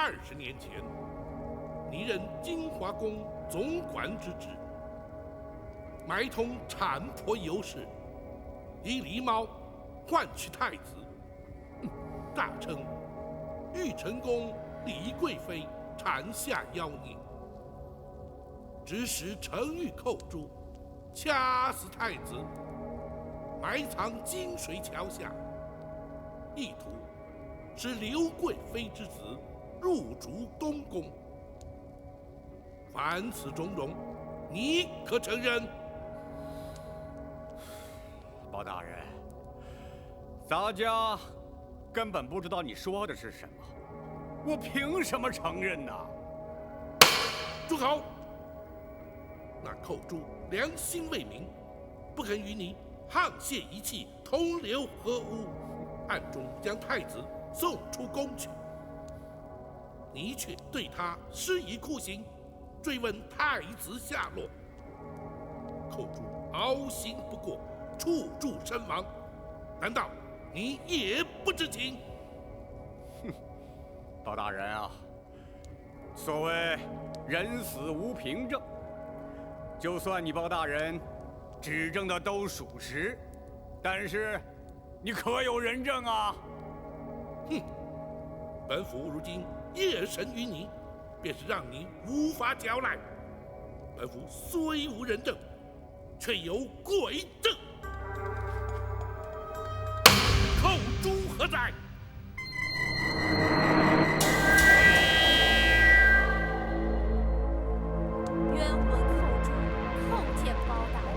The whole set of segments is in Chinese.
20年前，你任金华宫总管之职，买通产婆尤氏，以狸猫换取太子，大称玉成宫李贵妃产下妖孽，指使程昱寇诛，掐死太子，埋藏金水桥下，意图使刘贵妃之子入主东宫。凡此种种，你可承认？包大人，咱家根本不知道你说的是什么，我凭什么承认呢？住口！那寇诛良心未泯，不肯与你沆瀣一气，同流合污，暗中将太子送出宫去，你却对他施以酷刑，追问太子下落。寇诛凹刑不过，处处身亡，难道你也不知情？哼，包大人啊，所谓人死无凭证，就算你包大人指证的都属实，但是你可有人证啊？哼，本府如今夜审于你，便是让你无法交代。本府虽无人证，却有鬼证。寇诛何在？冤魂寇诛，叩见包大人。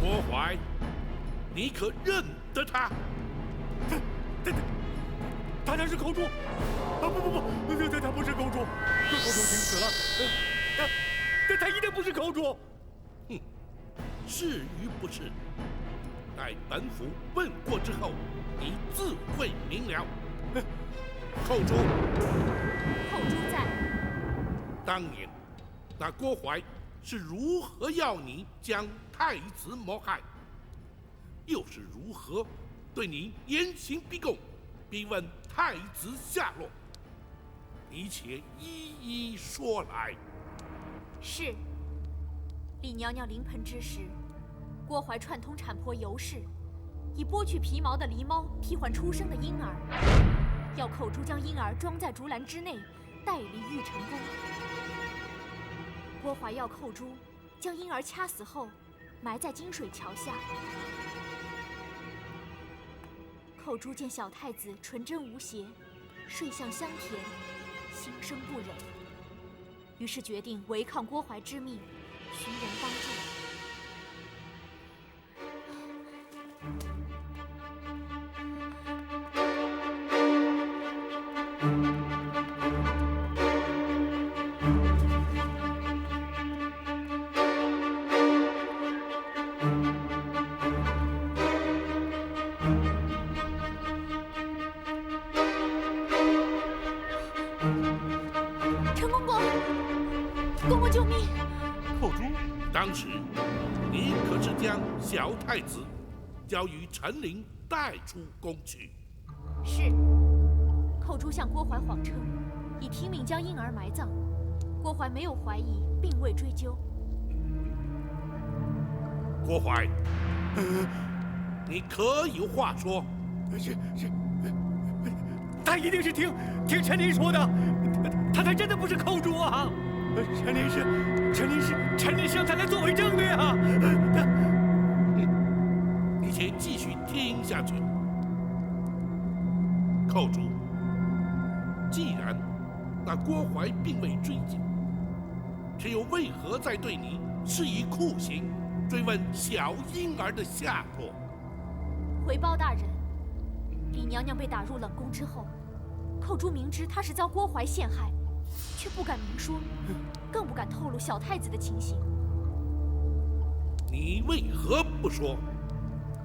郭槐，你可认得他？他才是寇诛！啊不，他不是寇诛，寇诛已经死了。他一定不是寇诛。哼，是与不是，待本府问过之后，你自会明了。寇诛，寇诛在。当年那郭槐是如何要你将太子谋害，又是如何对你严刑逼供，逼问太子下落？你且一一说来。是。李娘娘临盆之时，郭槐串通产婆尤氏，以剥去皮毛的狸猫替换出生的婴儿，要寇诛将婴儿装在竹篮之内，带离玉成宫。郭槐要寇诛将婴儿掐死后，埋在金水桥下。寇诛见小太子纯真无邪，睡相香甜，心生不忍，于是决定违抗郭槐之命，寻人帮助。公公救命！寇诛，当时你可是将小太子交与陈琳带出宫去？是。寇诛向郭槐谎称，已听命将婴儿埋葬。郭槐没有怀疑，并未追究。郭槐，你可有话说？是，他一定是听陈琳说的，他才真的不是寇诛啊！陈琳向他来作伪证的呀！你且继续听下去。寇诛，既然那郭槐并未追究，却又为何在对你施以酷刑，追问小婴儿的下落？回包大人，李娘娘被打入冷宫之后，寇诛明知她是遭郭槐陷害，却不敢明说，更不敢透露小太子的情形。你为何不说？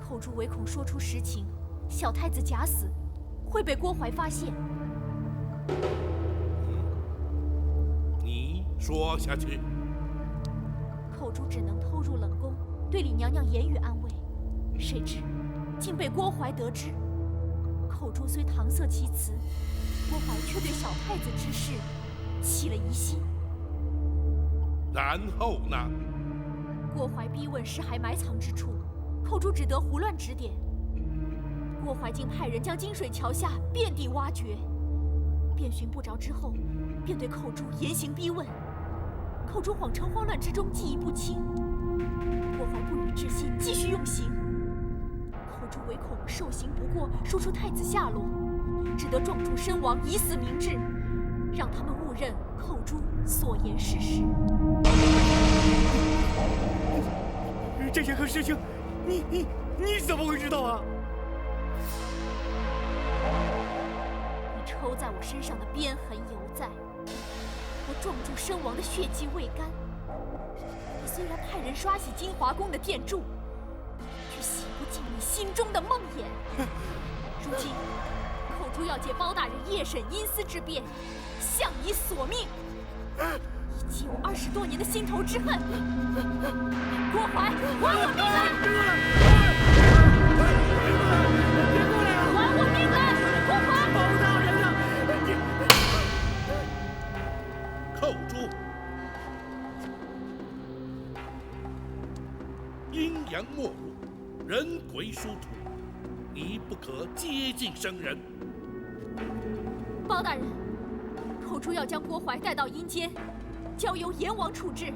寇诛唯恐说出实情，小太子假死，会被郭槐发现。你说下去。寇珠只能偷入冷宫，对李娘娘言语安慰，谁知竟被郭槐得知。寇珠虽搪塞其词，郭槐却对小太子之事起了疑心。然后呢？郭槐逼问尸骸埋藏之处，寇珠只得胡乱指点。郭槐竟派人将金水桥下遍地挖掘，遍寻不着之后，便对寇珠严刑逼问。寇珠谎称慌乱之中记忆不清，郭槐不予置信，继续用刑。寇珠唯恐受刑不过，说出太子下落，只得撞柱身亡，以死明志，让他们误认寇珠所言是实。这些个事情，你怎么会知道啊？你抽在我身上的鞭痕犹在，我撞柱身亡的血迹未干。你虽然派人刷洗金华宫的殿柱，却洗不尽你心中的梦魇。如今，寇珠要借包大人夜审阴司之便，向你索命，以解我20多年的心头之恨。郭槐，还我命来！还我命来！郭槐，包大人呐！寇珠，阴阳没入，人鬼殊途，你不可接近生人。包大人，寇珠要将郭槐带到阴间，交由阎王处置。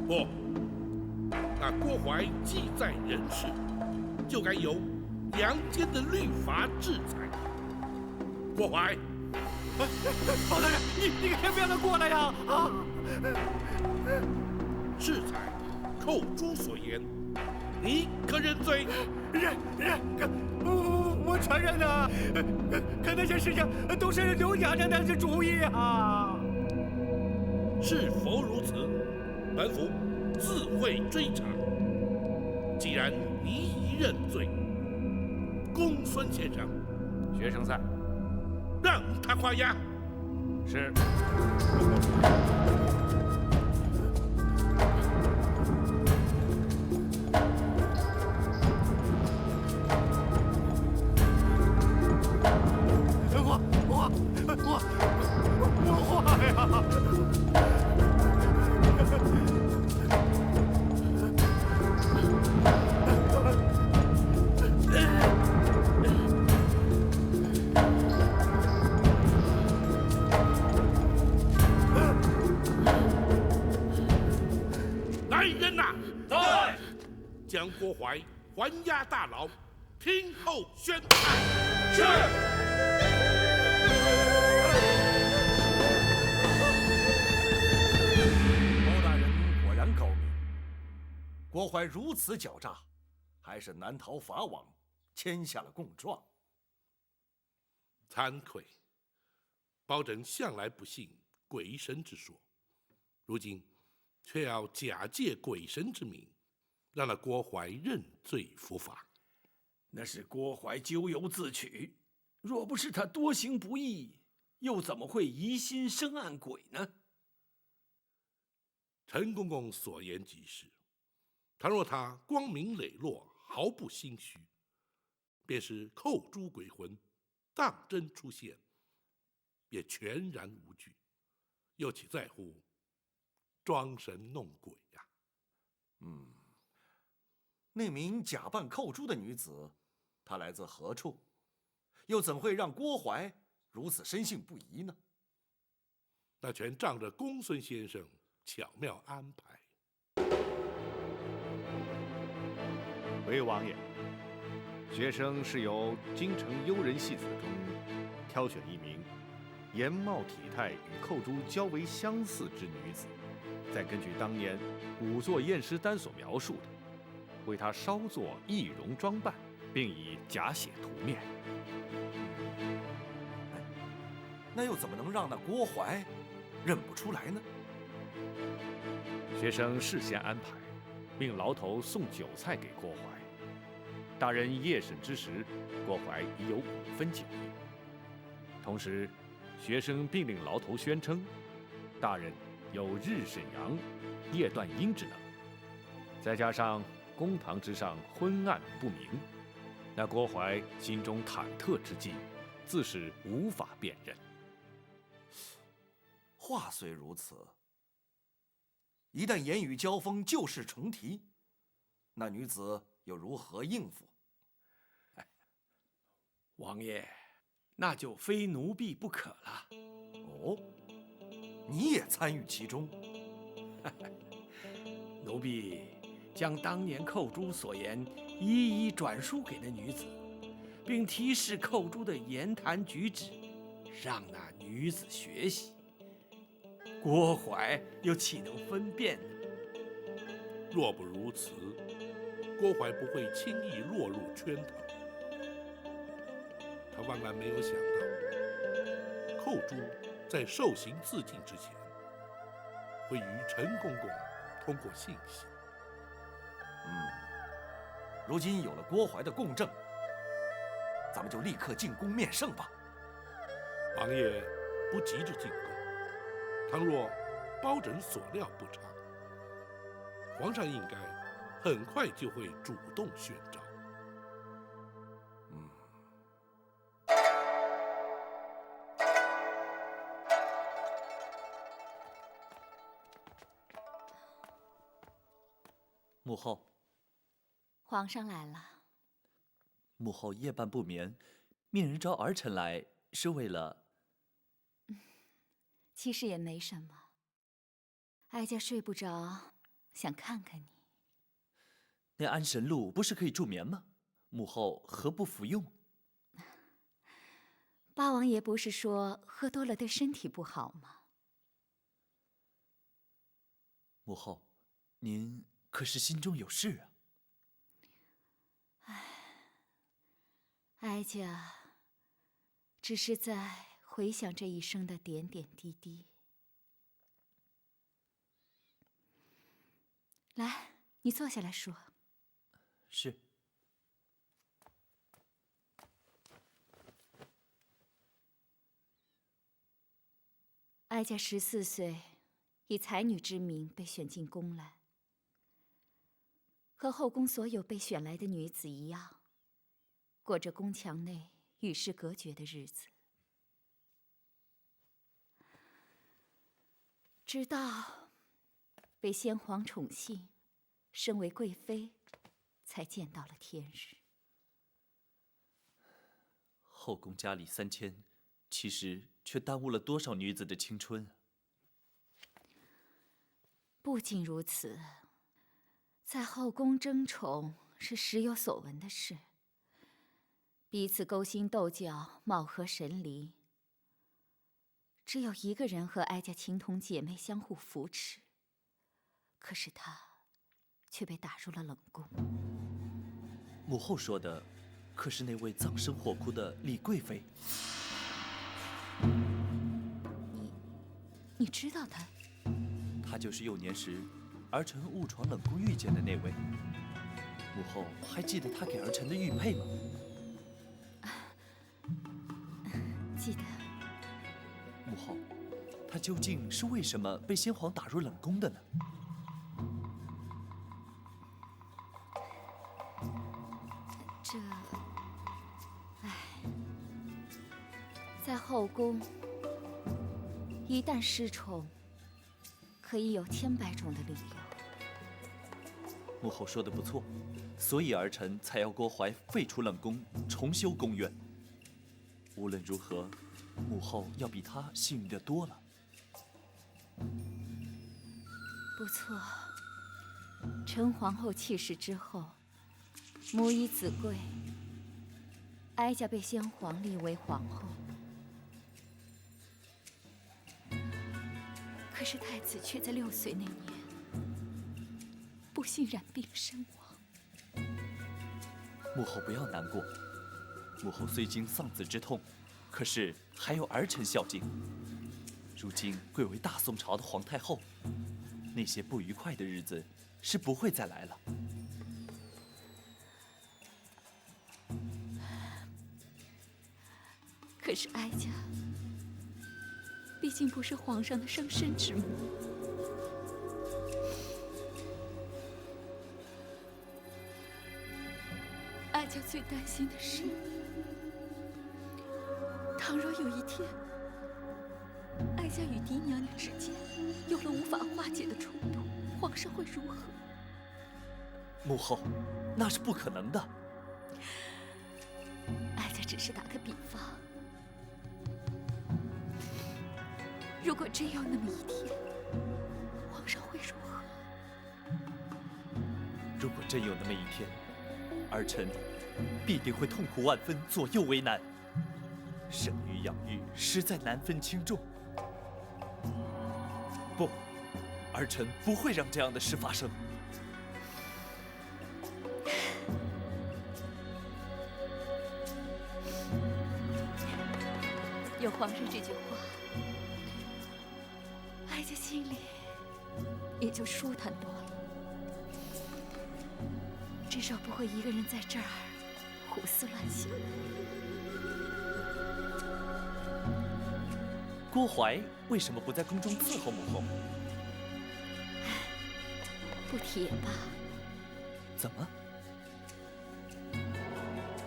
不，那郭槐既在人世，就该由阳间的律法制裁。郭槐，包大人，你可先不要他过来呀！啊！制裁寇珠所言，你可认罪？认，我承认啊，可那些事情都是刘娘娘的主意啊。是否如此？本府自会追查。既然你已认罪，公孙先生，学生在，让他画押。是。我画呀！来人呐！在。将郭槐还押大牢，听候宣判。是。包大人果然高明，郭槐如此狡诈，还是难逃法网，签下了供状。惭愧，包拯向来不信鬼神之说，如今却要假借鬼神之名，让那郭槐认罪伏法。那是郭槐咎由自取，若不是他多行不义，又怎么会疑心生暗鬼呢？陈公公所言极是，倘若他光明磊落，毫不心虚，便是扣诸鬼魂，当真出现，也全然无惧，又岂在乎装神弄鬼呀？那名假扮寇珠的女子，她来自何处？又怎会让郭槐如此深信不疑呢？那全仗着公孙先生巧妙安排。回王爷，学生是由京城幽人戏子中挑选一名颜貌体态与寇珠较为相似之女子，再根据当年仵作验尸单所描述的，为她稍作易容装扮，并以假血涂面。那又怎么能让那郭槐认不出来呢？学生事先安排，命牢头送酒菜给郭槐。大人夜审之时，郭槐已有5分酒意。同时，学生并令牢头宣称，大人有日审阳、夜断阴之能，再加上公堂之上昏暗不明，那郭淮心中忐忑之际，自是无法辨认。话虽如此，一旦言语交锋，旧事重提，那女子又如何应付？王爷，那就非奴婢不可了。哦，你也参与其中？奴婢将当年寇珠所言一一转述给那女子，并提示寇珠的言谈举止，让那女子学习。郭淮又岂能分辨呢？若不如此，郭淮不会轻易落入圈套。他万万没有想到，寇珠在受刑自尽之前，会与陈公公通过信息。如今有了郭淮的供证，咱们就立刻进宫面圣吧。王爷不急着进宫，倘若包拯所料不差，皇上应该很快就会主动宣召。母后，皇上来了。母后夜半不眠，命人招儿臣来，是为了……其实也没什么，哀家睡不着，想看看你。那安神露不是可以助眠吗？母后何不服用？八王爷不是说喝多了对身体不好吗？母后，您可是心中有事啊？哀家只是在回想这一生的点点滴滴。来，你坐下来说。是。哀家14岁，以才女之名被选进宫来，和后宫所有被选来的女子一样，过着宫墙内与世隔绝的日子。直到被先皇宠幸，升为贵妃，才见到了天日。后宫佳丽3000，其实却耽误了多少女子的青春啊！不仅如此，在后宫争宠是时有所闻的事，彼此勾心斗角，貌合神离。只有一个人和哀家情同姐妹，相互扶持，可是他却被打入了冷宫。母后说的，可是那位葬身火窟的李贵妃？你知道她？她就是幼年时儿臣误闯冷宫遇见的那位。母后还记得她给儿臣的玉佩吗？记得。母后，她究竟是为什么被先皇打入冷宫的呢？在后宫，一旦失宠，可以有千百种的理由。母后说的不错，所以儿臣才要郭淮废除冷宫，重修宫院。无论如何，母后要比他幸运的多了。不错，陈皇后去世之后，母以子贵，哀家被先皇立为皇后。可是太子却在6岁那年不幸染病身亡。母后不要难过，母后虽经丧子之痛，可是还有儿臣孝敬。如今贵为大宋朝的皇太后，那些不愉快的日子是不会再来了。可是哀家毕竟不是皇上的生身之母，家最担心的是，倘若有一天，哀家与嫡娘娘之间有了无法化解的冲突，皇上会如何？母后，那是不可能的。哀家只是打个比方，如果真有那么一天，皇上会如何？如果真有那么一天，儿臣必定会痛苦万分，左右为难。生育养育实在难分轻重。不，儿臣不会让这样的事发生。有皇上这句话，哀家心里也就舒坦多了。至少不会一个人在这儿胡思乱想。郭槐为什么不在宫中伺候母后？不提也罢。怎么？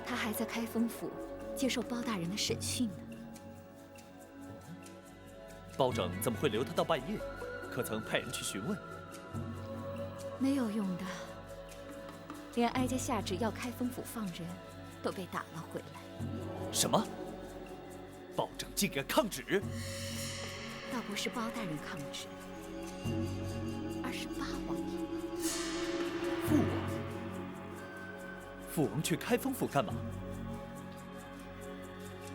他还在开封府接受包大人的审讯呢。包拯怎么会留他到半夜？可曾派人去询问？没有用的，连哀家下旨要开封府放人，都被打了回来。什么？包拯竟敢抗旨？倒不是包大人抗旨，而是八王爷。父王？父王去开封府干嘛？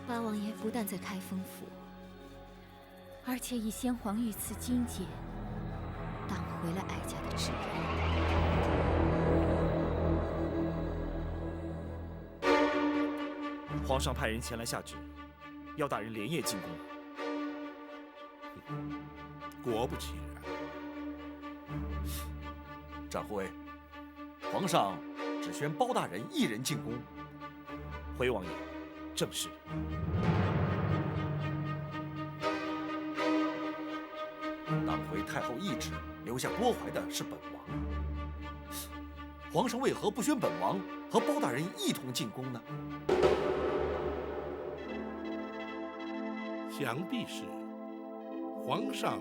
八王爷不但在开封府，而且以先皇御赐金节挡回了哀家的旨意。皇上派人前来下旨，要大人连夜进宫。果不其然，展护卫，皇上只宣包大人一人进宫。回王爷，正是。当回太后懿旨，留下郭槐的是本王。皇上为何不宣本王和包大人一同进宫呢？想必是皇上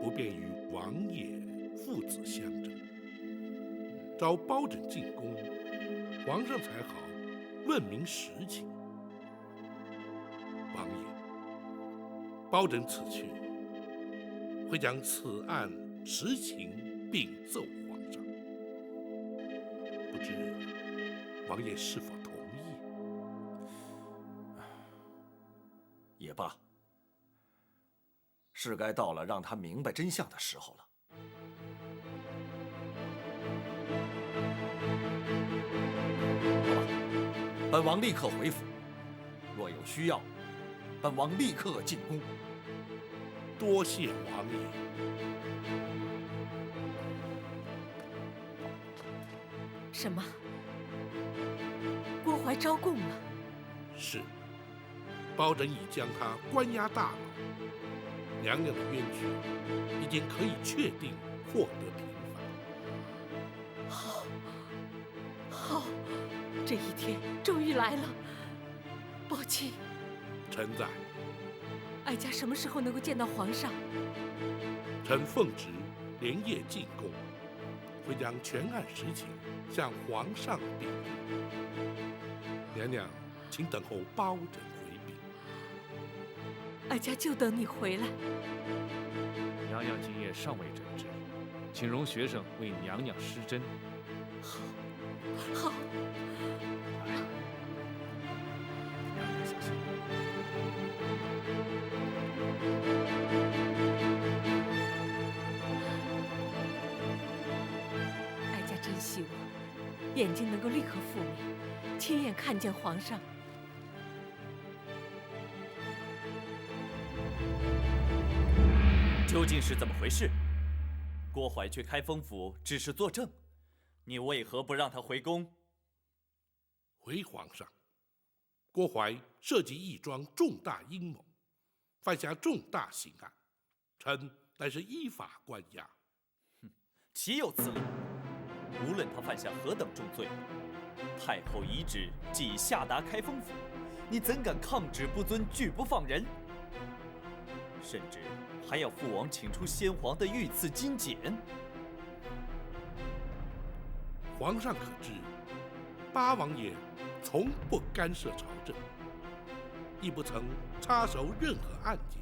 不便与王爷父子相争，召包拯进宫，皇上才好问明实情。王爷，包拯此去，会将此案实情禀奏皇上，不知王爷是否同意？也罢，是该到了让他明白真相的时候了。好吧，本王立刻回府，若有需要，本王立刻进宫。多谢王爷。什么？郭槐招供了？是。包拯已将他关押大牢，娘娘的冤屈已经可以确定获得平反。好，好，这一天终于来了。宝琴，臣在。哀家什么时候能够见到皇上？臣奉旨连夜进宫，会将全案实情向皇上禀明。娘娘，请等候包拯回禀。哀家就等你回来。娘娘今夜尚未诊治，请容学生为娘娘施针。好，好。娘娘小心。哀家真希望眼睛能够立刻复明，亲眼看见皇上。究竟是怎么回事？郭槐去开封府只是作证，你为何不让他回宫？回皇上，郭槐设计一桩重大阴谋，犯下重大刑案，臣乃是依法关押。岂有此理！无论他犯下何等重罪，太后遗旨既已下达开封府，你怎敢抗旨不遵，拒不放人？甚至还要父王请出先皇的御赐金简。皇上可知，八王爷从不干涉朝政，亦不曾插手任何案件。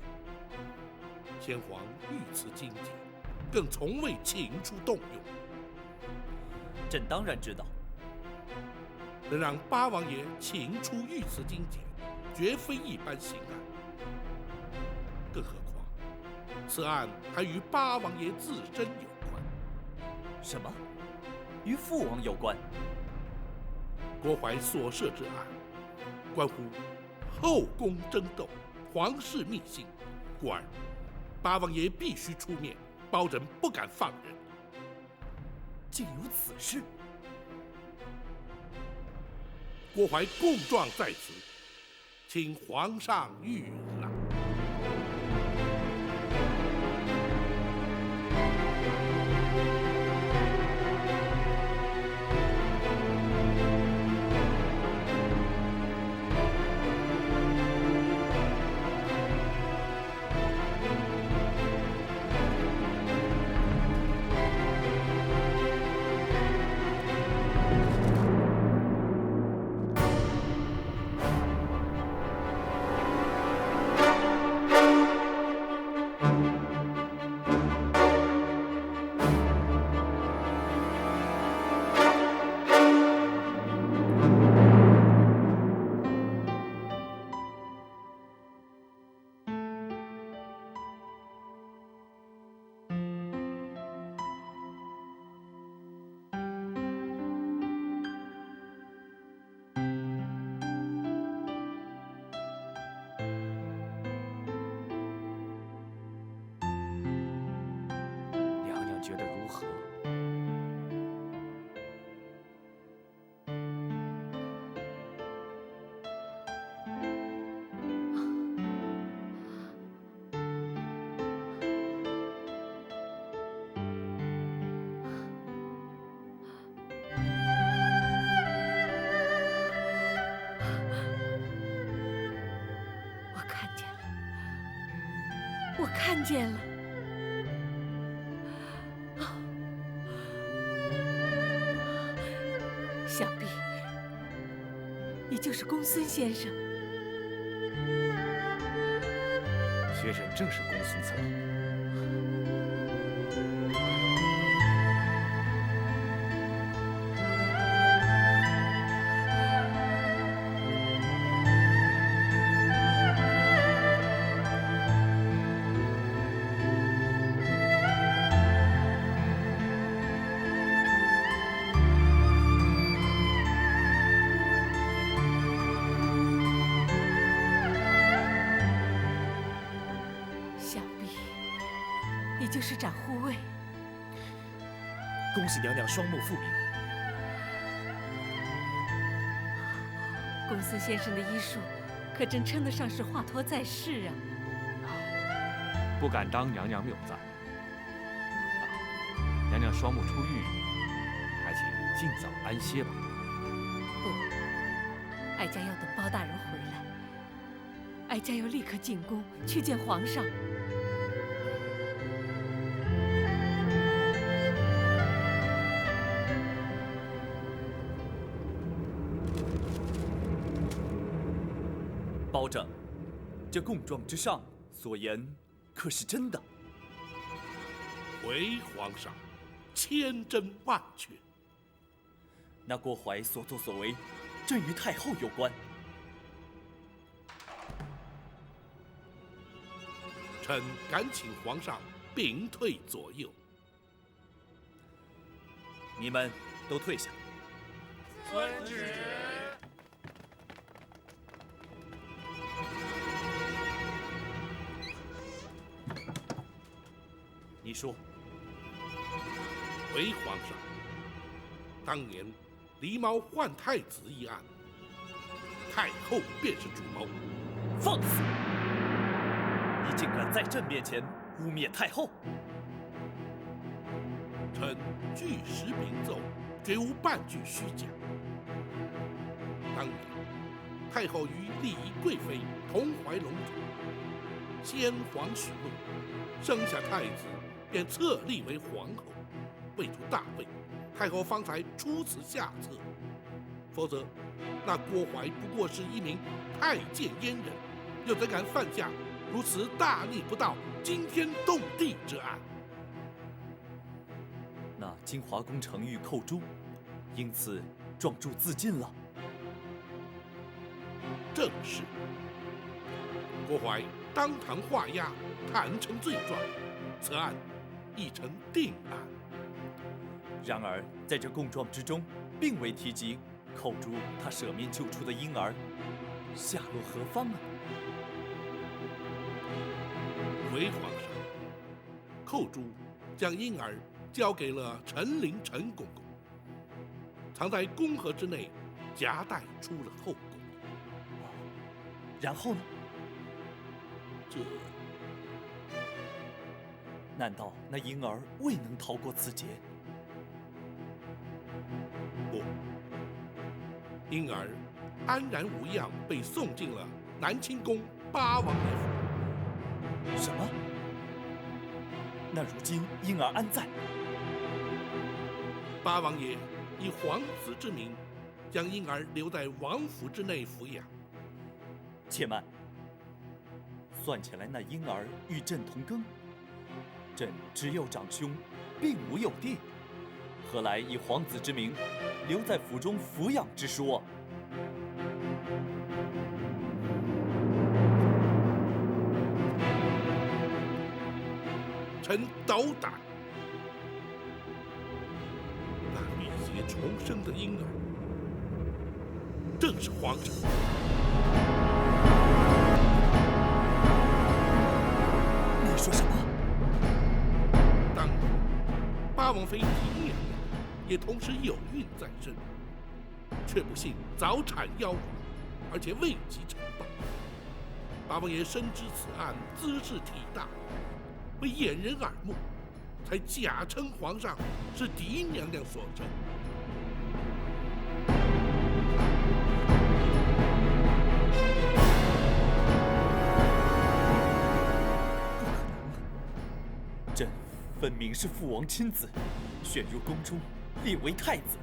先皇御赐金简，更从未请出动用。朕当然知道，能让八王爷请出御赐金简，绝非一般刑案。更何况，此案还与八王爷自身有关。什么？与父王有关？郭槐所涉之案，关乎后宫争斗、皇室秘辛，故而八王爷必须出面，保证不敢放人。竟有此事！郭槐供状在此，请皇上御览。觉得如何？我看见了，我看见了。想必你就是公孙先生。学生正是公孙策。就是长护卫。恭喜娘娘双目复明。公孙先生的医术，可真称得上是华佗在世啊！不敢当娘娘谬赞。娘娘双目出狱，还请尽早安歇吧。不，哀家要等包大人回来。哀家要立刻进宫去见皇上。保证，这供状之上所言可是真的？回皇上，千真万确。那郭槐所作所为，正与太后有关。臣敢请皇上屏退左右。你们都退下。遵旨。你说，回皇上，当年狸猫换太子一案，太后便是主谋。放肆！你竟敢在朕面前污蔑太后！臣据实禀奏，绝无半句虚假。当年，太后与李贵妃同怀龙种，先皇许诺，生下太子便册立为皇后，位处大位，太后方才出此下策。否则，那郭槐不过是一名太监阉人，又怎敢犯下如此大逆不道、惊天动地之案？那金华宫程昱寇诛，因此状铸自尽了。正是。郭槐当堂画押，谈成罪状，此案已成定案。然而，在这供状之中，并未提及寇诛他舍命救出的婴儿，下落何方啊？回皇上，寇诛将婴儿交给了陈琳陈公公，藏在宫盒之内，夹带出了后宫。然后呢？这……难道那婴儿未能逃过此劫？不，婴儿安然无恙，被送进了南清宫八王爷府。什么？那如今婴儿安在？八王爷以皇子之名，将婴儿留在王府之内抚养。且慢，算起来，那婴儿与朕同庚，朕只有长兄，并无幼弟，何来以皇子之名留在府中抚养之说啊？臣斗胆。那浴血重生的婴儿，正是皇上。你说什么？当年，八王妃缇娘娘也同时有孕在身，却不幸早产夭亡，而且未及呈报。八王爷深知此案兹事体大，为掩人耳目，才假称皇上是嫡娘娘所生。朕分明是父王亲自选入宫中，立为太子。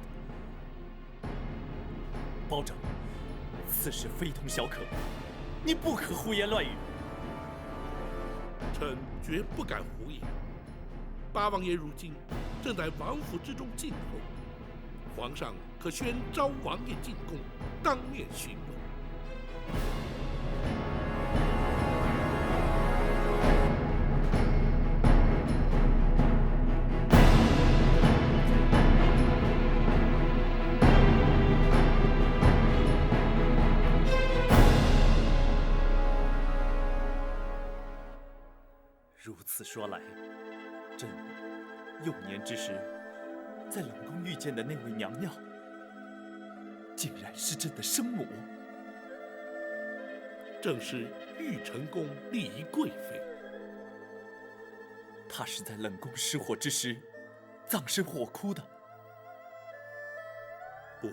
包拯，此事非同小可，你不可胡言乱语。臣绝不敢胡言。八王爷如今正在王府之中静候，皇上可宣召王爷进宫，当面询问。如此说来，朕幼年之时在冷宫遇见的那位娘娘，竟然是朕的生母。正是玉成宫李贵妃。她是在冷宫失火之时葬身火窟的。不，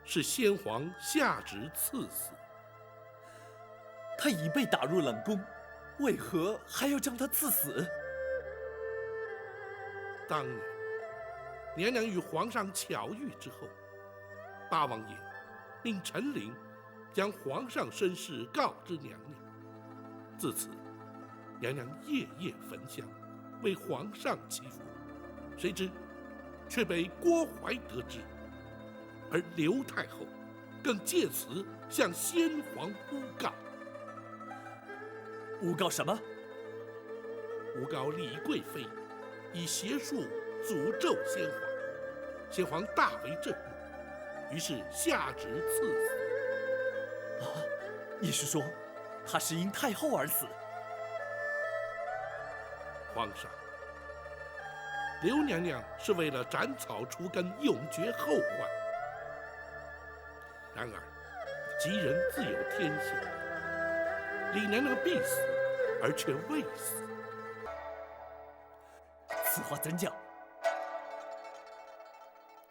是先皇下旨赐死。她已被打入冷宫，为何还要将她赐死？当年，娘娘与皇上巧遇之后，八王爷命陈琳将皇上身世告知娘娘。自此，娘娘夜夜焚香，为皇上祈福。谁知，却被郭槐得知，而刘太后更借此向先皇诬告。诬告什么？诬告李贵妃以邪术诅咒先皇，先皇大为震怒，于是下旨赐死。啊，你是说，她是因太后而死？皇上，刘娘娘是为了斩草除根，永绝后患。然而，吉人自有天相，李娘娘必死，而却未死。此话怎讲？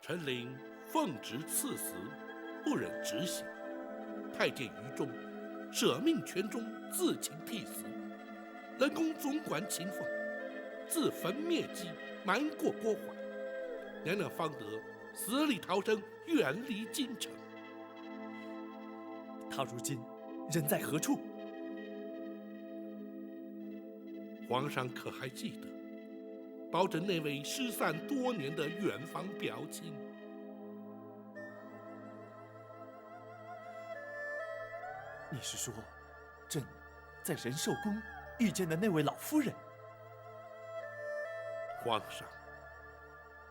陈琳奉旨赐死，不忍执行。太监于中舍命权中，自请替死，人工总管秦凤，自焚灭迹，瞒过郭淮，娘娘方得死里逃生，远离京城。他如今人在何处？皇上可还记得包拯那位失散多年的远房表亲？你是说，朕在仁寿宫遇见的那位老夫人？皇上，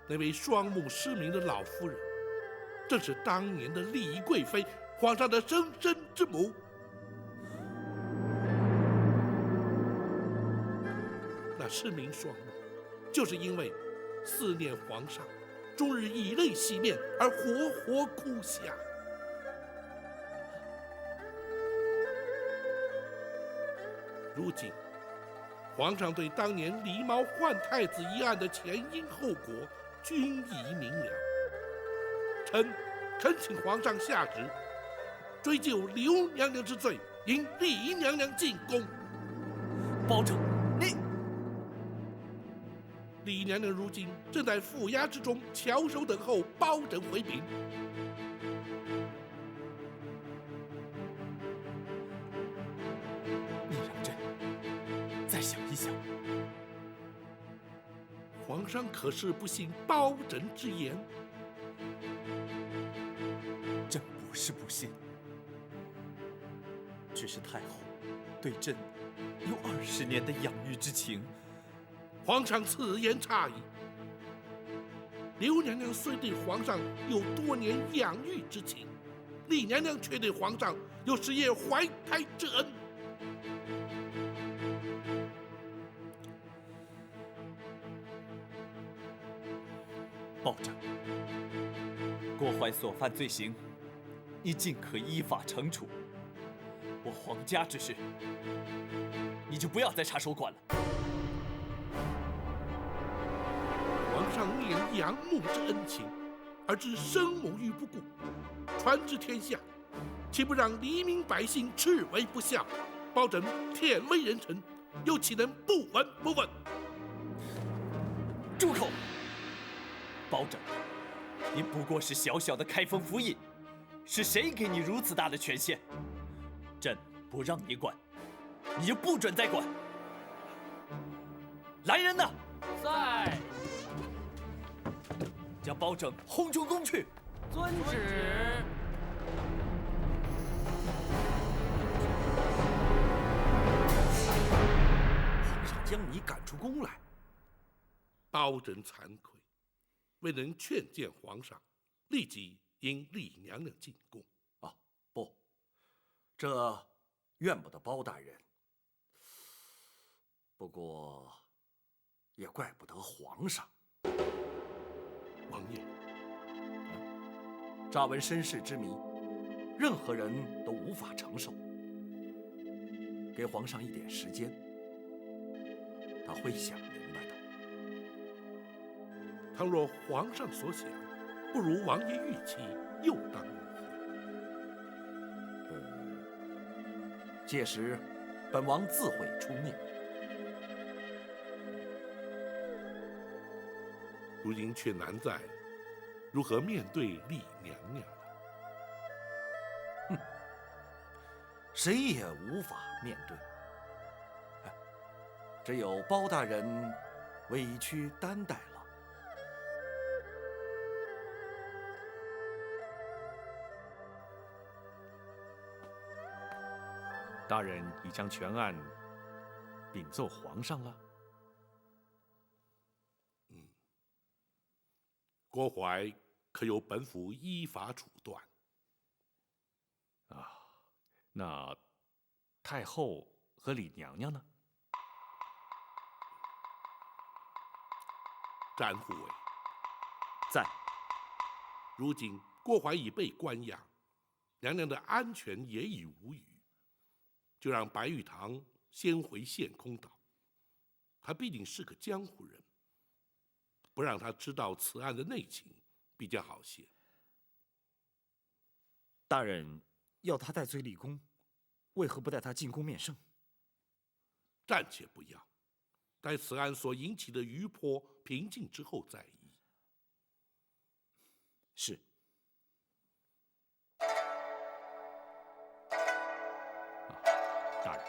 那位双目失明的老夫人，正是当年的丽仪贵妃，皇上的生身之母。那失明双目，就是因为思念皇上，终日以泪洗面，而活活哭下。如今，皇上对当年狸猫换太子一案的前因后果均已明了。臣恳请皇上下旨，追究刘娘娘之罪，迎李娘娘进宫。包拯，你……李娘娘如今正在府衙之中翘首等候包拯回禀。你让朕再想一想。皇上可是不信包拯之言？朕不是不信，只是太后对朕有20年的养育之情。皇上此言差矣。刘娘娘虽对皇上有多年养育之情，李娘娘却对皇上有10夜怀胎之恩。包拯，郭淮所犯罪行，你尽可依法惩处。我皇家之事，你就不要再插手管了。皇上念养母之恩情，而置生母于不顾，传之天下，岂不让黎民百姓斥为不孝？包拯天威人臣，又岂能不闻不问？住口！包拯，你不过是小小的开封府尹，是谁给你如此大的权限？朕不让你管，你就不准再管。来人呐！在。将包拯轰出宫去。遵旨。皇上将你赶出宫来，包拯惭愧，未能劝谏皇上，立即迎李娘娘进宫。啊，不，这怨不得包大人，不过也怪不得皇上。王爷，乍闻身世之谜，任何人都无法承受。给皇上一点时间，他会想明白的。倘若皇上所想，不如王爷预期，又当如何？届时，本王自会出面。如今却难在如何面对李娘娘了。哼，谁也无法面对，只有包大人委屈担待了。大人已将全案禀奏皇上了。郭淮可由本府依法处断。啊，那太后和李娘娘呢？詹护卫在。如今郭淮已被关押，娘娘的安全也已无虞，就让白玉堂先回献空岛。他毕竟是个江湖人，不让他知道此案的内情比较好些。大人要他戴罪立功，为何不带他进宫面圣？暂且不要，待此案所引起的余波平静之后再议。是。大人，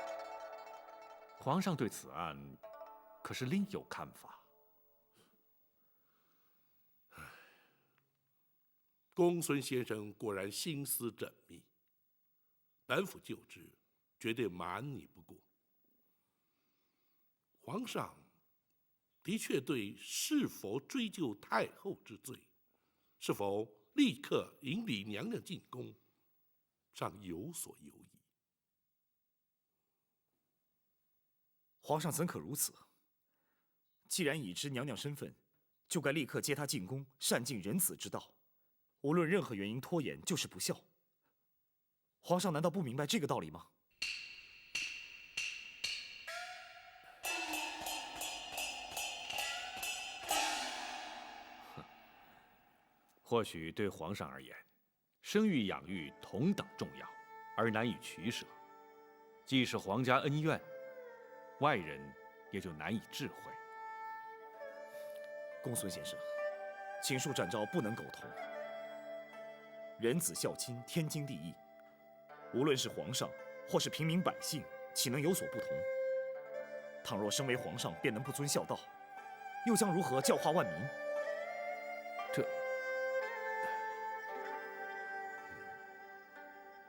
皇上对此案可是另有看法？公孙先生果然心思缜密，本府就知，绝对瞒你不过。皇上的确对是否追究太后之罪，是否立刻引李娘娘进宫，尚有所犹疑。皇上怎可如此？既然已知娘娘身份，就该立刻接她进宫，善尽仁子之道。无论任何原因拖延，就是不孝。皇上难道不明白这个道理吗？或许对皇上而言，生育养育同等重要，而难以取舍。既是皇家恩怨，外人也就难以智慧。公孙先生，请恕展昭不能苟同。仁子孝亲，天经地义。无论是皇上，或是平民百姓，岂能有所不同？倘若身为皇上便能不遵孝道，又将如何教化万民？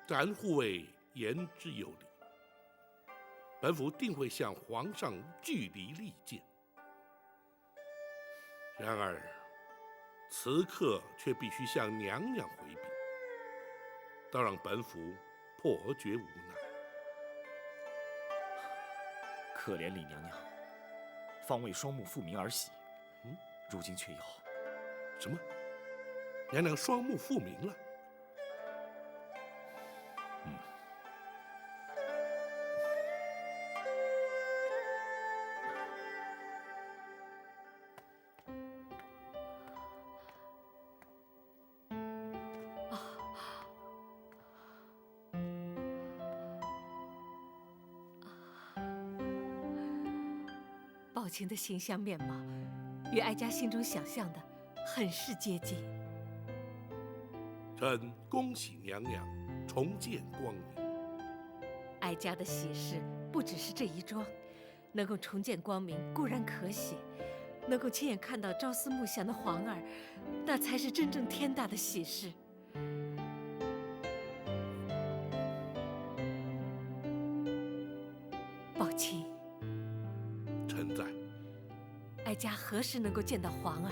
咱护卫言之有理，本府定会向皇上据理力谏。然而，此刻却必须向娘娘回禀，倒让本府颇觉无奈。可怜李娘娘，方为双目复明而喜，如今却要……什么？娘娘双目复明了？宝琴的形象面貌，与哀家心中想象的很是接近。臣恭喜娘娘重见光明。哀家的喜事不只是这一桩，能够重见光明固然可喜，能够亲眼看到朝思暮想的皇儿，那才是真正天大的喜事。宝琴，臣在。哀家何时能够见到皇儿？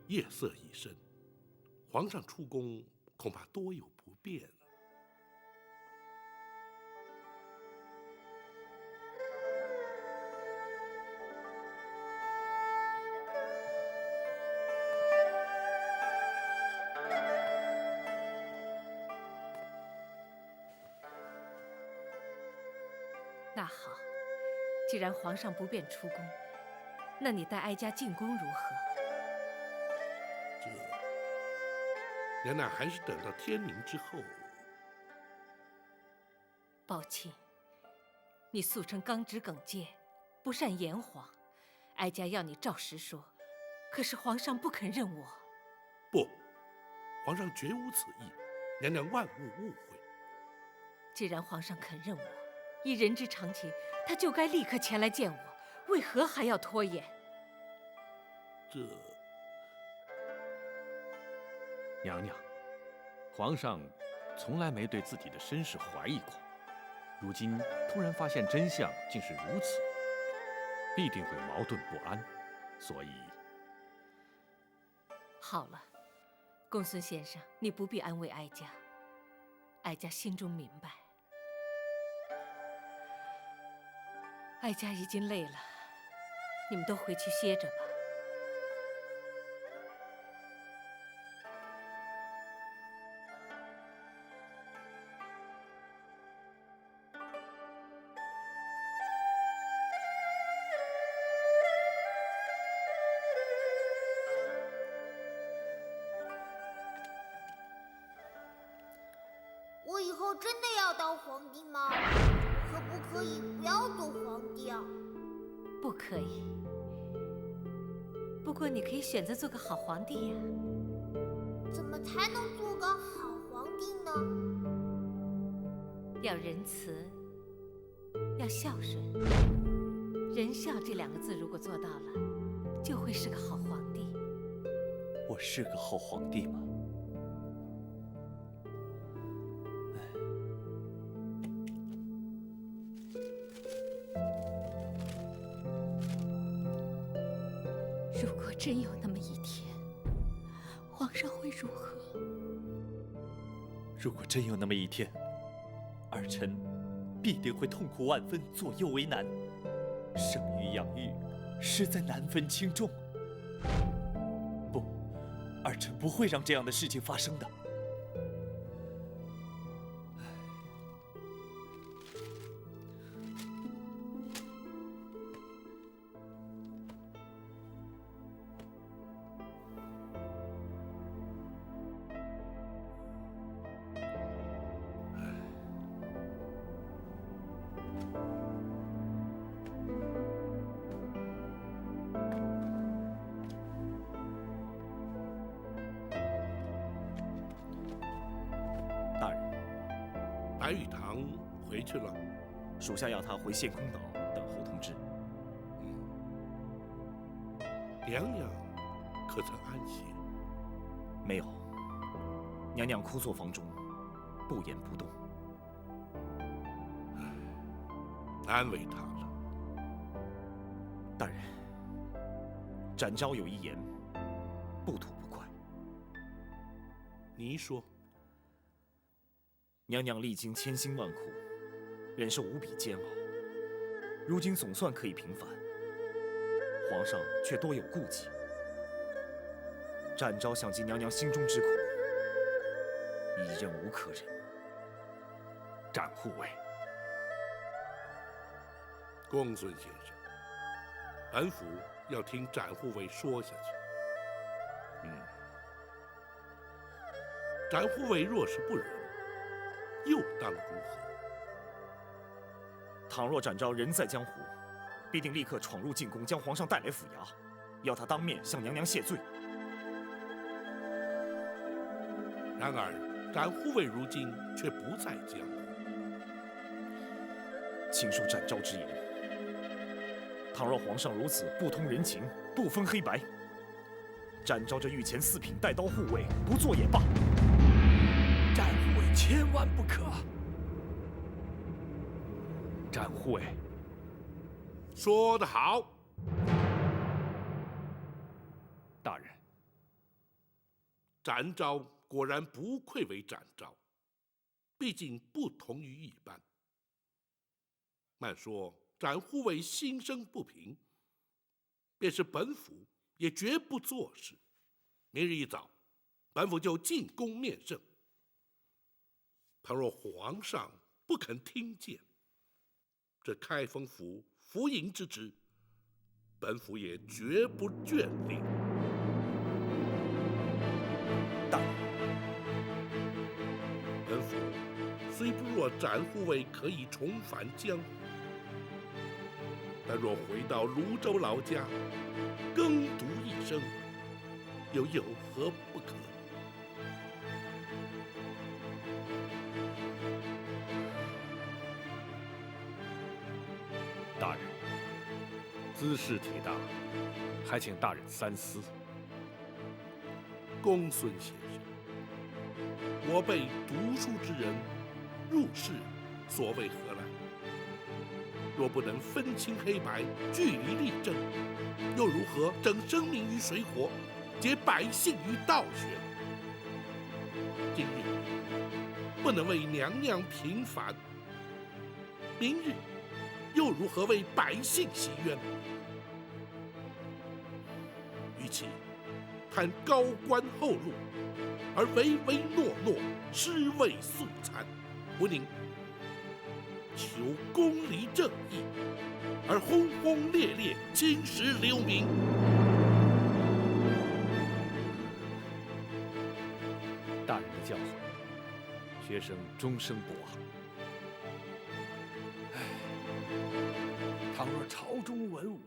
夜色已深，皇上出宫恐怕多有不便。那好，既然皇上不便出宫，那你带哀家进宫如何？娘娘还是等到天明之后。宝琴，你素称刚直耿介，不善言谎，哀家要你照实说，可是皇上不肯认我。不，皇上绝无此意，娘娘万勿误会。既然皇上肯认我，以人之常情，他就该立刻前来见我，为何还要拖延？娘娘，皇上从来没对自己的身世怀疑过，如今突然发现真相竟是如此，必定会矛盾不安，所以……好了，公孙先生，你不必安慰哀家，哀家心中明白。哀家已经累了，你们都回去歇着吧。后真的要当皇帝吗？可不可以不要做皇帝啊？不可以。不过你可以选择做个好皇帝呀。怎么才能做个好皇帝呢？要仁慈，要孝顺。仁孝这2个字如果做到了，就会是个好皇帝。我是个好皇帝吗？如果真有那么一天，皇上会如何？如果真有那么一天，儿臣必定会痛苦万分，左右为难。生育养育，实在难分轻重。不，儿臣不会让这样的事情发生的。大人，白玉堂回去了。属下要他回献空岛等候通知。娘娘可曾安歇？没有，娘娘枯坐房中，不言不动。安慰她了。大人，展昭有一言，不吐不快。你说。娘娘历经千辛万苦，忍受无比煎熬，如今总算可以平反，皇上却多有顾忌。展昭想尽娘娘心中之苦，已忍无可忍。展护卫，公孙先生，本府要听展护卫说下去。展护卫若是不忍，又当如何？倘若展昭人在江湖，必定立刻闯入进宫，将皇上带来府衙，要他当面向娘娘谢罪。然而，展护卫如今却不在江湖。请恕展昭之言。倘若皇上如此不通人情，不分黑白，展昭这御前4品带刀护卫不做也罢。展护卫千万不可！展护卫，说得好。大人，展昭果然不愧为展昭，毕竟不同于一般。慢说展护卫心生不平，便是本府也绝不做事。明日一早，本府就进宫面圣。倘若皇上不肯听谏，这开封府服营之职，本府也绝不眷恋。大人，本府虽不若展护卫可以重返江湖，但若回到泸州老家，耕读一生，又有何不可？大人，兹事体大，还请大人三思。公孙先生，我辈读书之人，入世所谓何来？若不能分清黑白，据理力争，又如何整生民于水火，解百姓于道玄？今日不能为娘娘平反，明日又如何为百姓洗冤？与其贪高官厚禄，而唯唯诺诺，尸位素餐，不宁求公理正义，而轰轰烈烈，青史留名。大人的教诲，学生终生不忘。倘若朝中文武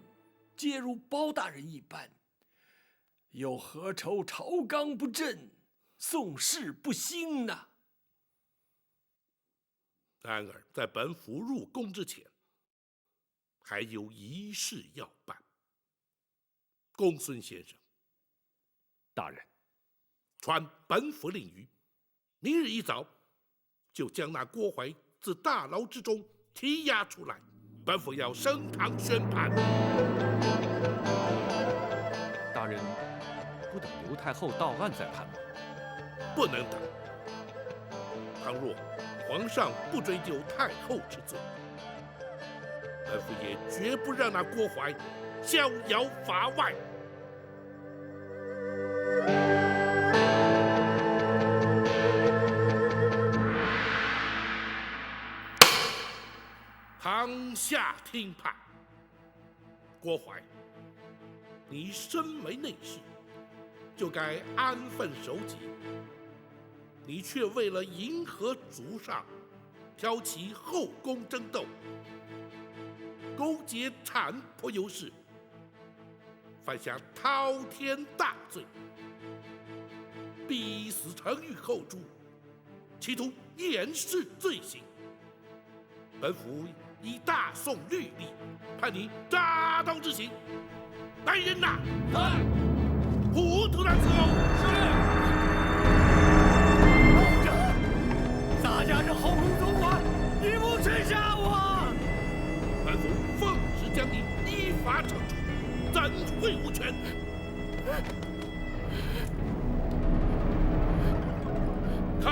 皆如包大人一般，又何愁朝纲不正，宋室不兴呢？然而，在本府入宫之前，还有一事要办。公孙先生，大人，传本府令谕，明日一早就将那郭槐自大牢之中提押出来，本府要升堂宣判。大人不等刘太后到案再判吗？不能等。倘若皇上不追究太后之罪，本府也绝不让那郭槐逍遥法外。堂下听判。郭槐，你身为内侍，就该安分守己，你却为了迎合主上，挑起后宫争斗，勾结产婆尤氏，犯下滔天大罪，逼死程昱后主，企图掩饰罪行。本府以大宋律例，判你扎刀之刑。来人呐！来！糊涂的伺候。保着！洒家是后宫总管，你不去杀我！本府奉旨将你依法惩处，怎会无权？开！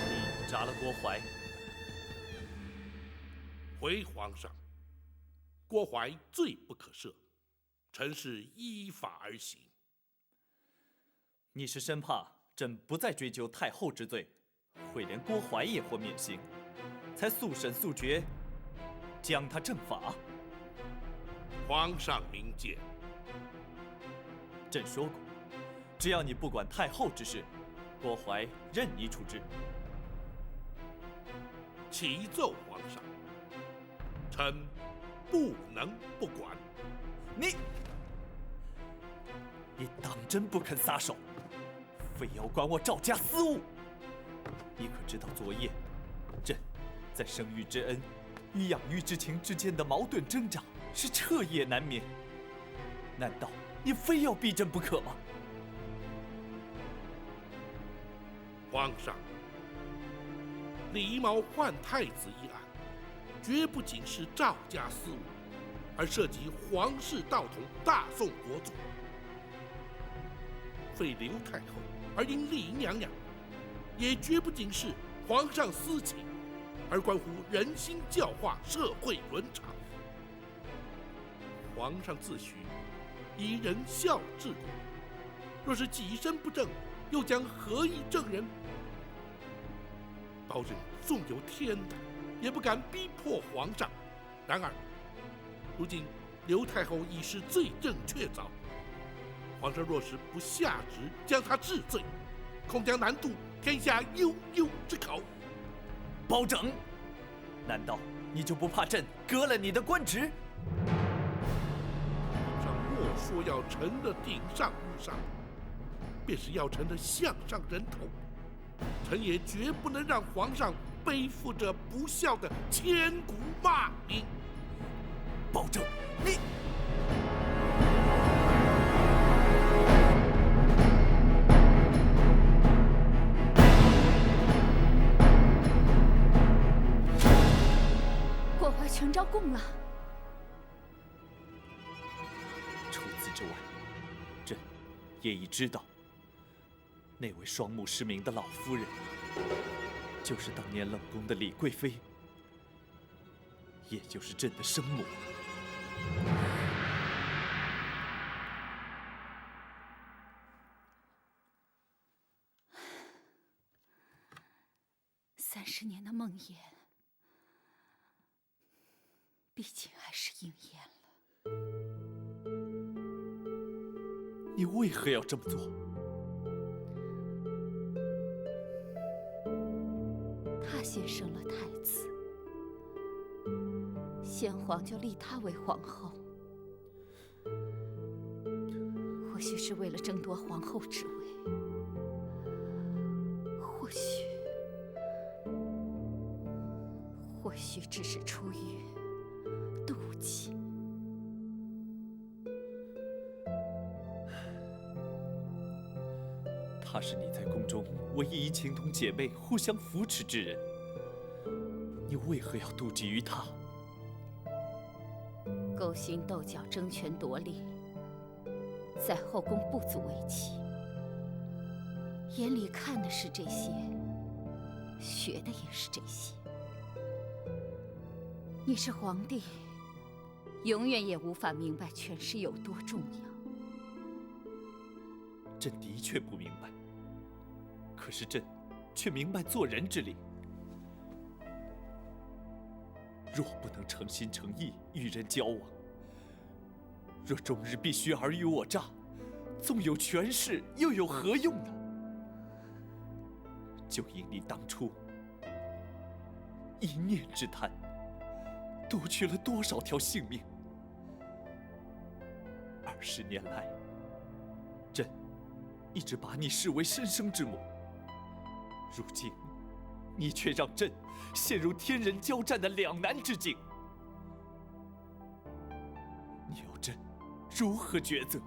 你扎了郭槐。回皇上，郭槐罪不可赦，臣是依法而行。你是生怕朕不再追究太后之罪，会连郭槐也或免刑，才速审速决，将他正法。皇上明鉴。朕说过，只要你不管太后之事，郭槐任你处置。启奏皇上，臣不能不管。你当真不肯撒手，非要管我赵家私务？你可知道昨夜朕在生育之恩与养育之情之间的矛盾挣扎是彻夜难眠？难道你非要逼朕不可吗？皇上，李毛换太子一案，绝不仅是赵家私务，而涉及皇室道统、大宋国族。废刘太后而迎李娘娘，也绝不仅是皇上私情，而关乎人心教化、社会伦常。皇上自诩以仁孝治国，若是己身不正，又将何以正人？包拯纵有天胆，也不敢逼迫皇上。然而，如今刘太后已是罪证确凿，皇上若是不下旨将她治罪，恐将难渡天下悠悠之考。包拯，难道你就不怕朕革了你的官职？皇上莫说要臣的顶上无上，便是要臣的项上人头，臣也绝不能让皇上背负着不孝的千古骂名。包拯，你郭槐全招供了。除此之外，朕也已知道，那位双目失明的老夫人，就是当年冷宫的李贵妃，也就是朕的生母30年的梦魇，毕竟还是应验了。你为何要这么做？他先生了太子，先皇就立她为皇后。或许是为了争夺皇后之位，或许只是出于妒忌。她是你在宫中唯一情同姐妹、互相扶持之人，你为何要妒忌于她？勾心斗角、争权夺利，在后宫不足为奇。眼里看的是这些，学的也是这些。你是皇帝，永远也无法明白权势有多重要。朕的确不明白，可是朕却明白做人之理。若不能诚心诚意与人交往，若终日必须尔虞我诈，纵有权势，又有何用呢？就因你当初一念之贪，夺去了多少条性命？20年来，朕一直把你视为身生之母，如今你却让朕陷入天人交战的两难之境。你要朕如何抉择？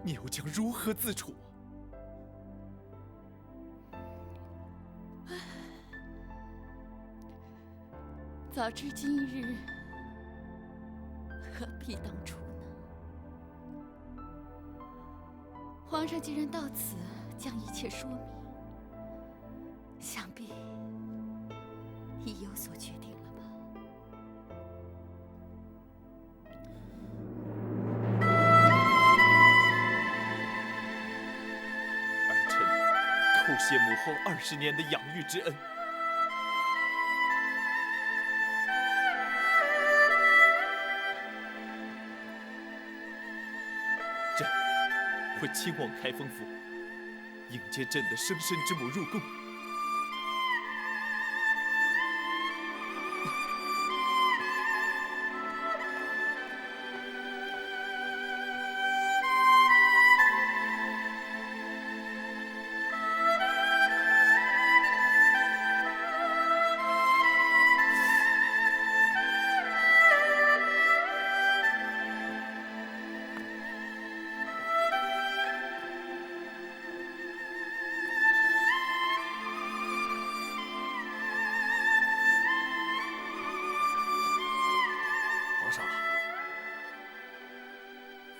你又将如何自处？早知今日，何必当初呢？皇上既然到此将一切说明，想必已有所决定了吧？儿臣叩谢母后20年的养育之恩。朕会亲往开封府，迎接朕的生身之母入宫。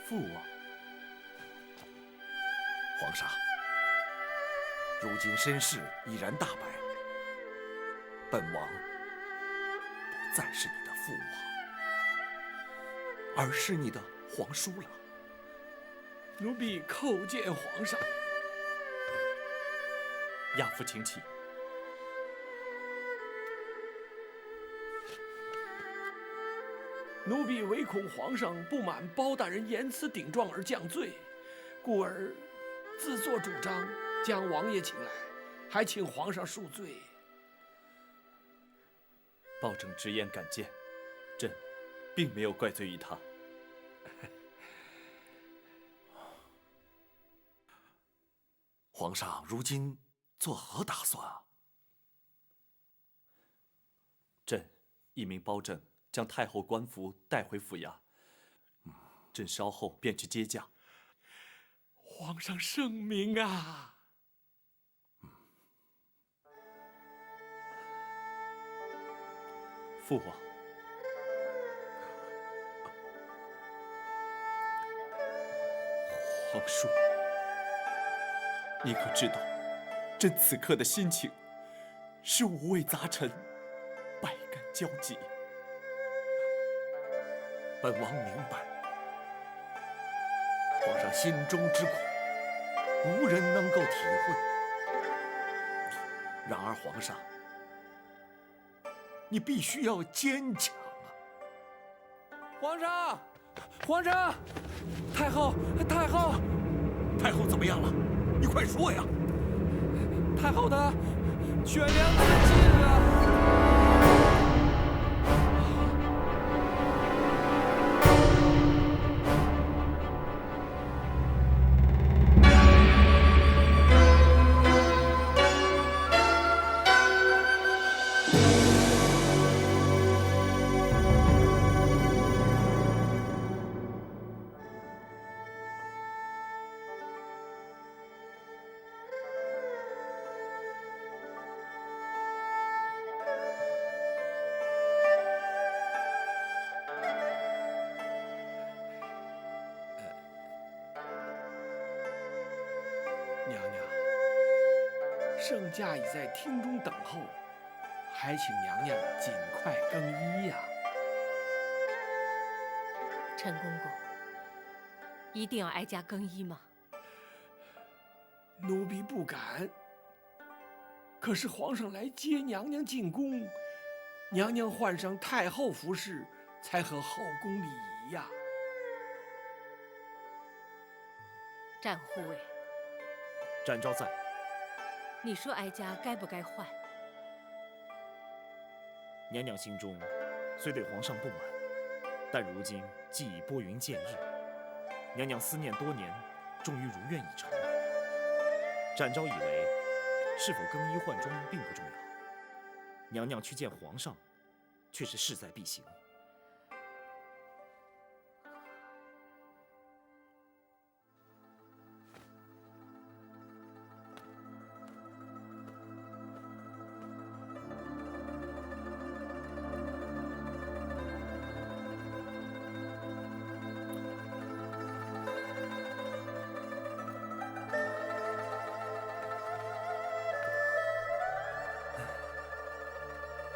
父王，皇上，如今身世已然大白，本王不再是你的父王，而是你的皇叔了。奴婢叩见皇上。亚父，请起。奴婢唯恐皇上不满包大人言辞顶撞而降罪，故而自作主张将王爷请来，还请皇上恕罪。包拯直言敢谏，朕并没有怪罪于他。皇上如今作何打算啊？朕一命包拯将太后官服带回府衙，朕稍后便去接驾。皇上圣明啊！父王，皇叔，你可知道，朕此刻的心情是五味杂陈，百感交集。本王明白，皇上心中之苦，无人能够体会。然而，皇上，你必须要坚强啊！皇上，皇上，太后，太后，太后怎么样了？你快说呀！太后的血量自尽了。娘娘，圣驾已在厅中等候，还请娘娘尽快更衣呀。陈公公，一定要哀家更衣吗？奴婢不敢。可是皇上来接娘娘进宫，娘娘换上太后服饰，才合后宫礼仪呀。战护卫，展昭在。你说哀家该不该换？娘娘心中虽对皇上不满，但如今既已拨云见日，娘娘思念多年，终于如愿以偿。展昭以为，是否更衣换装并不重要，娘娘去见皇上，却是势在必行。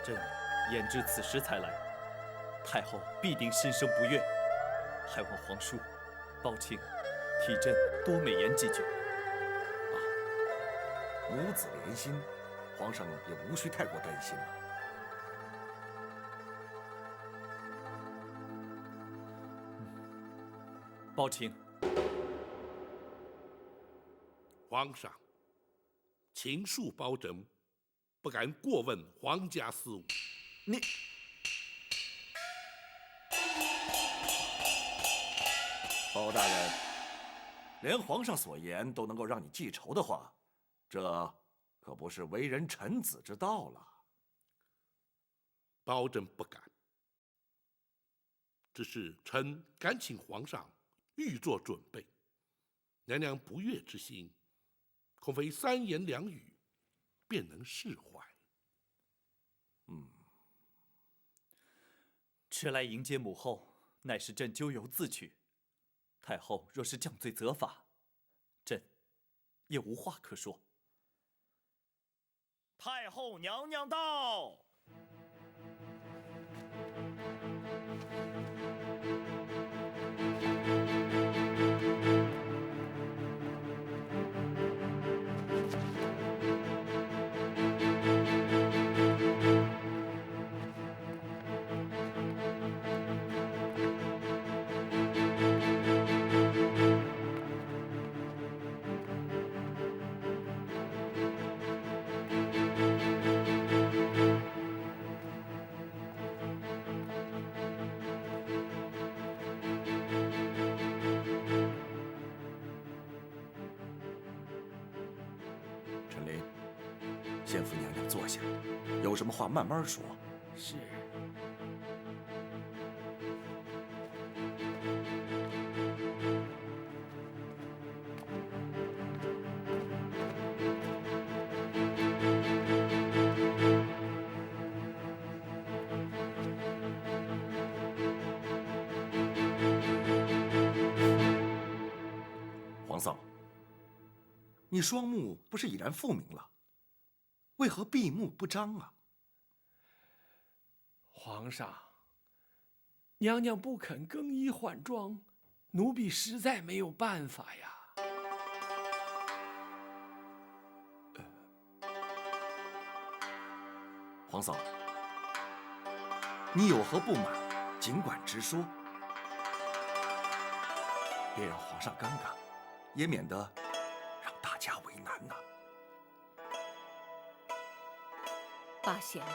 朕言至此时才来，太后必定心生不悦，还望皇叔抱歉，替朕多美言几句。母子连心，皇上也无需太过担心了。抱歉。皇上，秦恕包拯，不敢过问皇家事务。你，包大人，连皇上所言都能够让你记仇的话，这可不是为人臣子之道了。包拯不敢，只是臣敢请皇上预做准备。娘娘不悦之心，恐非三言两语便能释怀。迟来迎接母后，乃是朕咎由自取。太后若是降罪责罚，朕也无话可说。太后娘娘到。陈琳，先扶娘娘坐下，有什么话慢慢说。是。皇嫂，你双目不是已然复明了，为何闭目不张啊？皇上，娘娘不肯更衣换装，奴婢实在没有办法呀。皇嫂，你有何不满，尽管直说，别让皇上尴尬，也免得让大家为难呐。八贤王，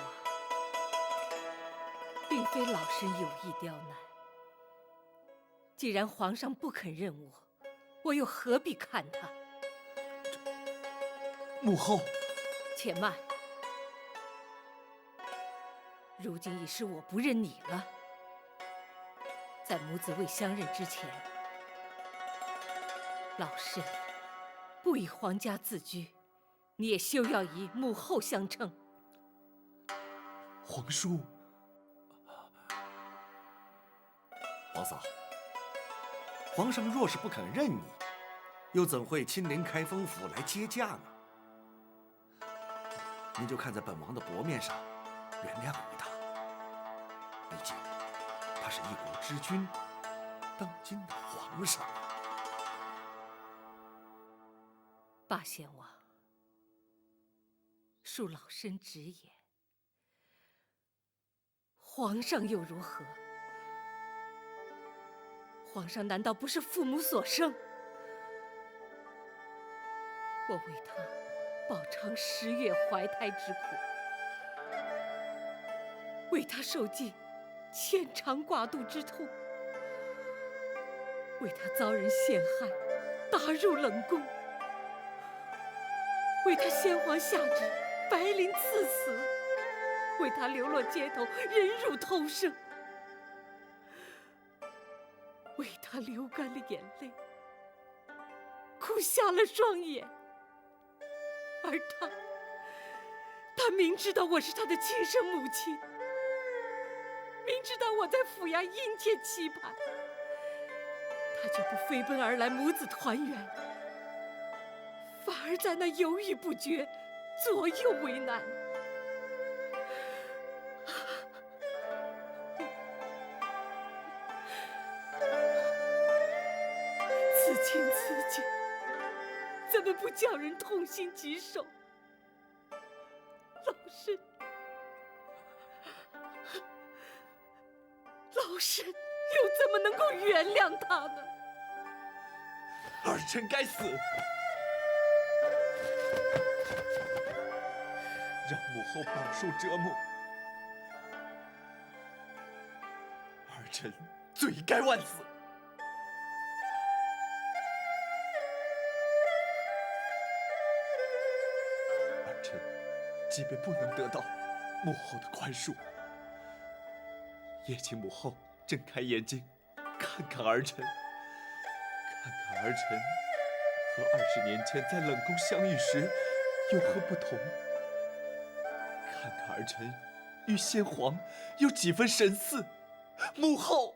并非老身有意刁难。既然皇上不肯认我又何必看他？母后，且慢。如今已是我不认你了。在母子未相认之前，老身不以皇家自居，你也休要以母后相称。皇叔，皇嫂，皇上若是不肯认你，又怎会亲临开封府来接驾呢？您就看在本王的薄面上，原谅于他。毕竟他是一国之君，当今的皇上。八贤王，恕老身直言，皇上又如何？皇上难道不是父母所生？我为他饱尝10月怀胎之苦，为他受尽牵肠挂肚之痛，为他遭人陷害，打入冷宫，为他先皇下旨，白绫赐死，为他流落街头，忍辱偷生，为他流干了眼泪，哭瞎了双眼。而他明知道我是他的亲生母亲，明知道我在府衙殷切期盼，他却不飞奔而来母子团圆，反而在那犹豫不决，左右为难。此情此景，怎么不叫人痛心疾首？老身又怎么能够原谅他呢？儿臣该死，让母后饱受折磨，儿臣罪该万死。儿臣即便不能得到母后的宽恕，也请母后睁开眼睛，看看儿臣，看看儿臣和20年前在冷宫相遇时有何不同，看看儿臣与先皇有几分神似。母后，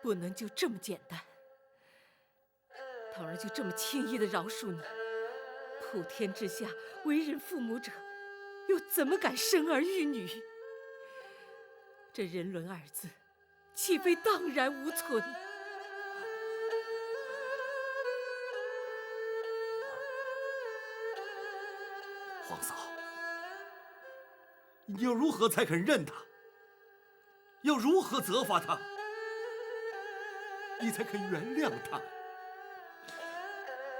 不能就这么简单。倘若就这么轻易地饶恕你，普天之下为人父母者，又怎么敢生儿育女？这人伦2字，岂非荡然无存？皇嫂，你又如何才肯认他？要如何责罚他？你才肯原谅他？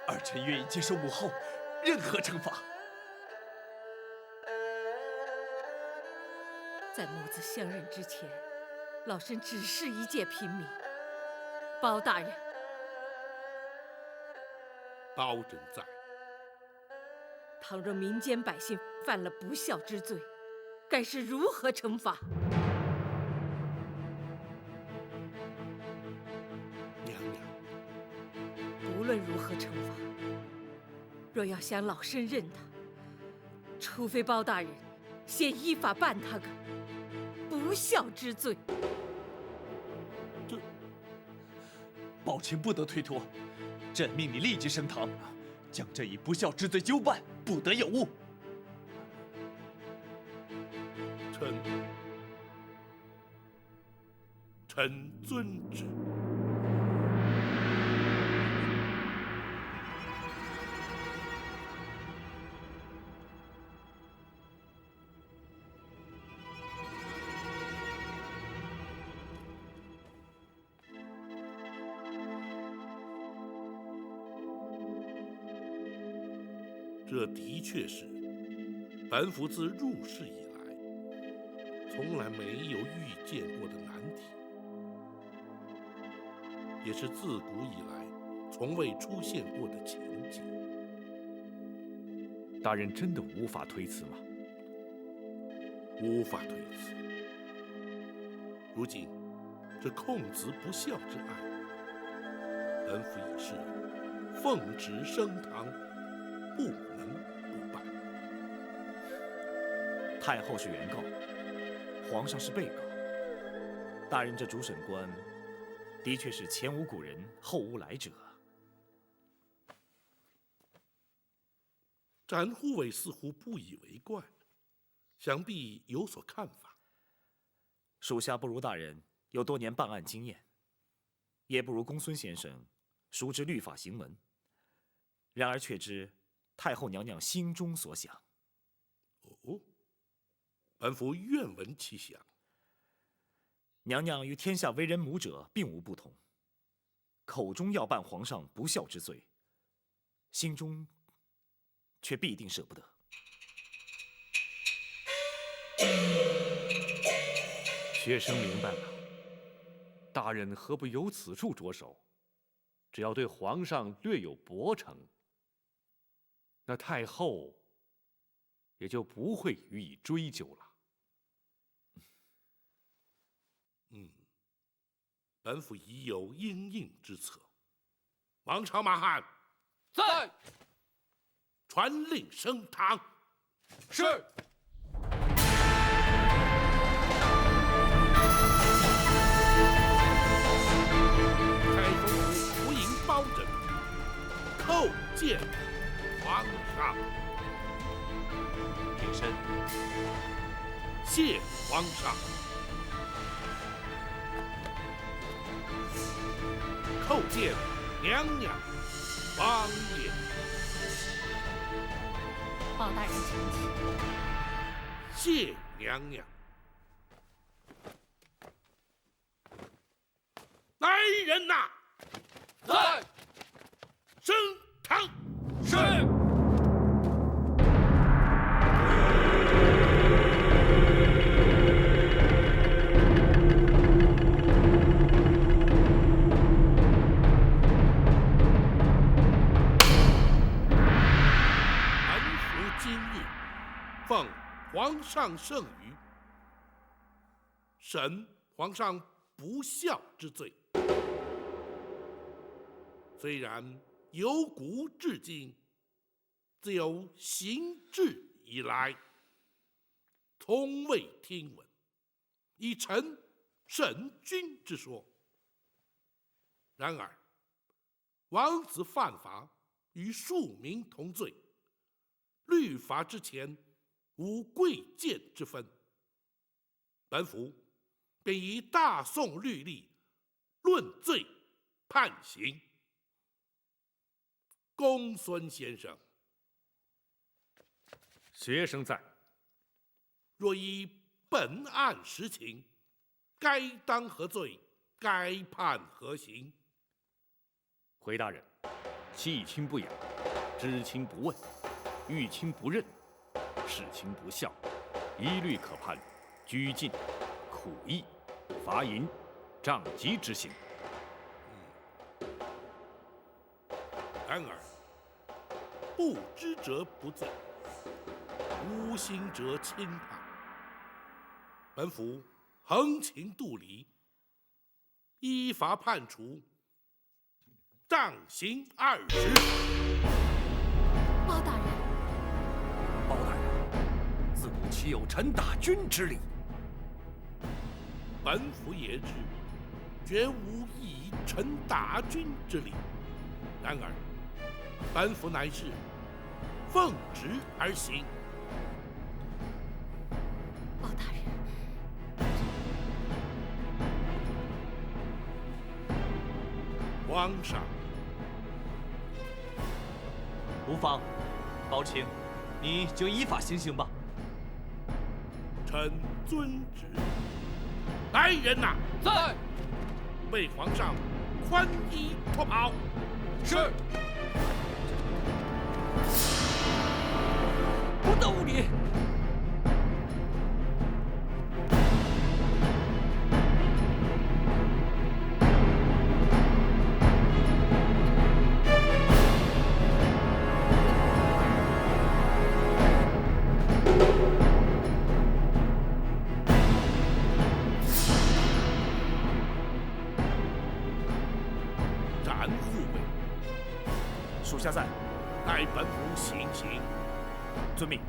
儿臣愿意接受母后任何惩罚。在母子相认之前，老身只是一介平民。包大人，包拯在，倘若民间百姓犯了不孝之罪，该是如何惩罚？娘娘，无论如何惩罚，若要想老身认他，除非包大人先依法办他个不孝之罪。宝琴不得推脱，朕命你立即升堂，将这一不孝之罪究办，不得有误。臣遵旨。这的确是本府自入世以来，从来没有遇见过的难题，也是自古以来从未出现过的情景。大人真的无法推辞吗？无法推辞。如今这控子不孝之案，本府已是奉旨升堂，不能不办。太后是原告，皇上是被告。大人这主审官，的确是前无古人，后无来者。展护卫似乎不以为怪，想必有所看法。属下不如大人有多年办案经验，也不如公孙先生熟知律法行文。然而却知太后娘娘心中所想。哦，本府愿闻其详。娘娘与天下为人母者并无不同，口中要办皇上不孝之罪，心中却必定舍不得。学生明白了，大人何不由此处着手？只要对皇上略有薄惩，那太后也就不会予以追究了。本府已有因应之策。王朝马汉，在。传令升堂。是。开封府无营包拯，叩见皇上。挺身。谢皇上。叩见娘娘、王爷。包大人请起。谢娘娘。来人呐！在。升堂。是。奉皇上圣谕，审皇上不孝之罪。虽然由古至今，自有行制以来，从未听闻以臣审君之说。然而，王子犯法与庶民同罪，律法之前无贵贱之分，本府便以大宋律例论罪判刑。公孙先生，学生在。若依本案实情，该当何罪？该判何刑？回大人，弃亲不养，知亲不问，遇亲不认，事亲不孝，一律可判拘禁、苦役、罚银、杖击之刑。然而，不知者不罪，无心者轻判。本府横情度理，依法判处杖刑20。包大人，包大人，自古岂有陈大军之理？本府也知，绝无以陈大军之理。然而，本府乃是奉旨而行。包大人，皇上，无妨，包卿，你就依法行刑吧。臣遵旨。来人呐！在。为皇上宽衣脱袍。是。不得无礼！斩护卫，属下在。待本府行刑。遵命。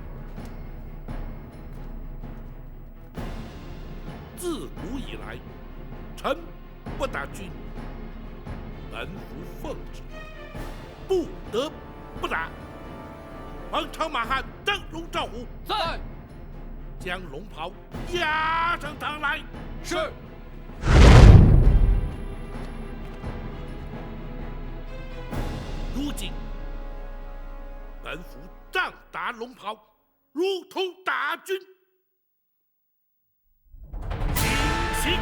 自古以来，臣不打君，本府奉旨，不得不打。王朝马汉邓荣赵虎在。将龙袍押上堂来。是。如今，本府仗打龙袍，如同打军。行。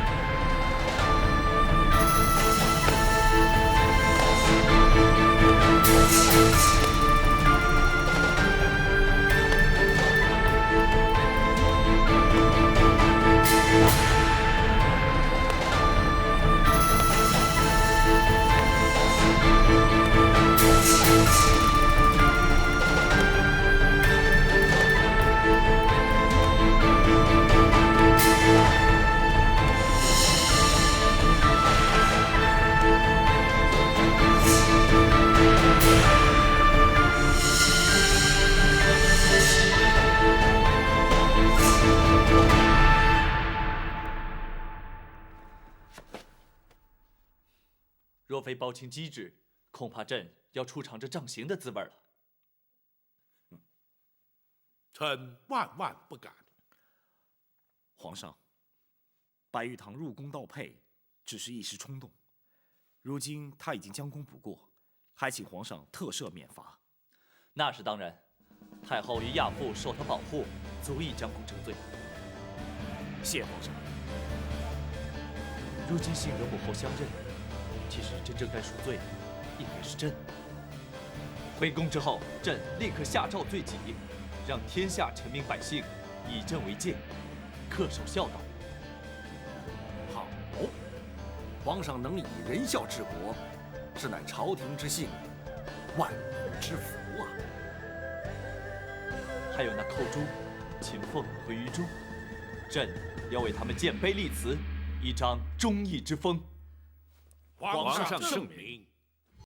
若非包卿机智，恐怕朕要出尝这杖刑的滋味了。臣万万不敢。皇上，白玉堂入宫盗佩，只是一时冲动，如今他已经将功补过，还请皇上特赦免罚。那是当然，太后与亚父受他保护，足以将功成罪。谢皇上。如今幸得母后相认，其实真正该赎罪，应该是朕。回宫之后，朕立刻下诏罪己，让天下臣民百姓以朕为戒，恪守孝道。好，皇上能以仁孝治国，实乃朝廷之幸，万民之福啊！还有那寇珠、秦凤和于忠，朕要为他们建碑立祠，以彰忠义之风。皇上圣明。